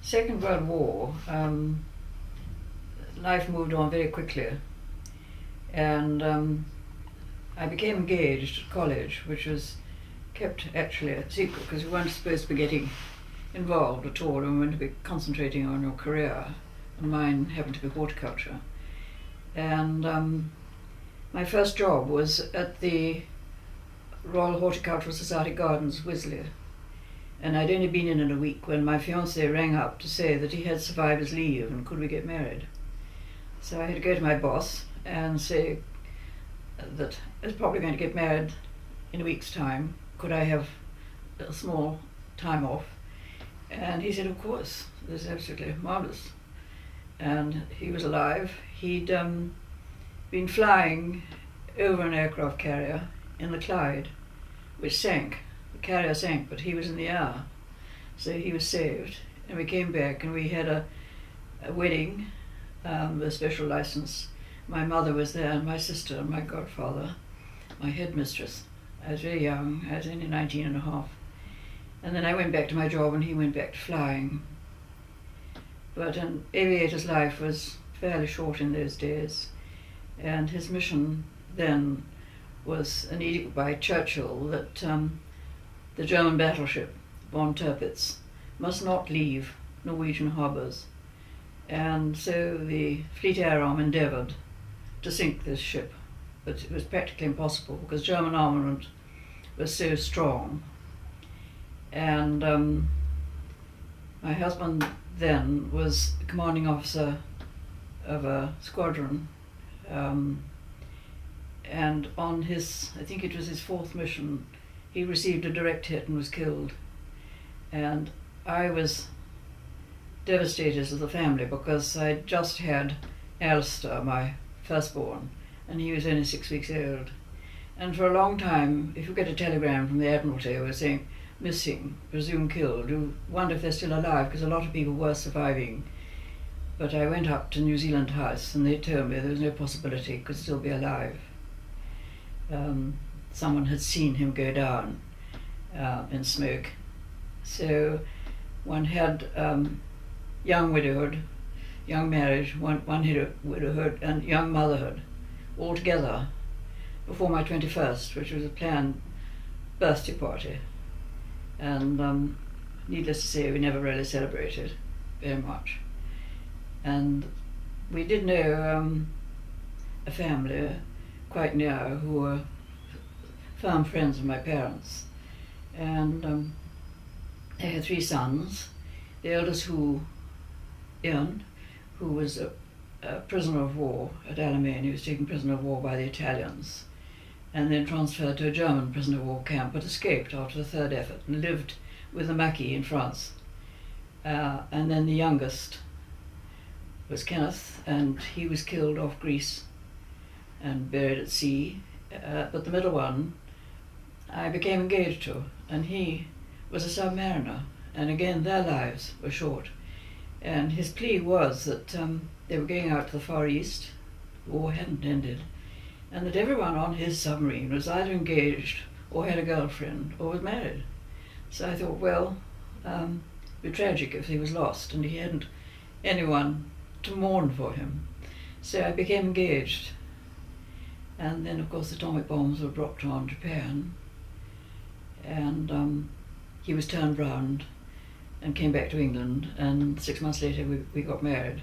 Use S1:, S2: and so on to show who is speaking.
S1: Second World War, life moved on very quickly, and I became engaged at college, which was kept actually a secret because we weren't supposed to be getting involved at all, and we were meant to be concentrating on your career, and mine happened to be horticulture. And my first job was at the Royal Horticultural Society Gardens, Wisley, and I'd only been in a week when my fiancé rang up to say that he had survivor's leave and could we get married. So I had to go to my boss and say that I was probably going to get married in a week's time. Could I have a small time off? And he said, of course, this is absolutely marvelous. And he was alive. He'd been flying over an aircraft carrier in the Clyde, which sank. The carrier sank, but he was in the air. So he was saved. And we came back and we had a wedding, a special license. My mother was there, and my sister, and my godfather, my headmistress. I was very young. I was only 19 and a half. And then I went back to my job and he went back to flying. But an aviator's life was fairly short in those days, and his mission then was an edict by Churchill that the German battleship von Tirpitz must not leave Norwegian harbours. And so the Fleet Air Arm endeavoured to sink this ship, but it was practically impossible because German armament was so strong. And my husband then was commanding officer of a squadron, and on his, I think it was his fourth mission, he received a direct hit and was killed. And I was devastated as a family because I'd just had Alistair, my firstborn, and he was only 6 weeks old. And for a long time, if you get a telegram from the Admiralty, they were saying, missing, presumed killed, you wonder if they're still alive, because a lot of people were surviving. But I went up to New Zealand House and they told me there was no possibility he could still be alive. Someone had seen him go down in smoke. So one had young widowhood, young marriage, one had widowhood and young motherhood all together before my 21st, which was a planned birthday party. And needless to say, we never really celebrated very much. And we did know a family quite near who were firm friends of my parents. And they had 3 sons. The eldest, Ian, who was a prisoner of war at Alamein. He was taken prisoner of war by the Italians and then transferred to a German prisoner of war camp, but escaped after the third effort and lived with the Maquis in France. And then the youngest was Kenneth, and he was killed off Greece and buried at sea. But the middle one I became engaged to, and he was a submariner, and again their lives were short. And his plea was that they were going out to the Far East, the war hadn't ended, and that everyone on his submarine was either engaged or had a girlfriend or was married. So I thought, well, it'd be tragic if he was lost and he hadn't anyone to mourn for him. So I became engaged. And then, of course, the atomic bombs were dropped on Japan, and he was turned round and came back to England, and 6 months later we got married.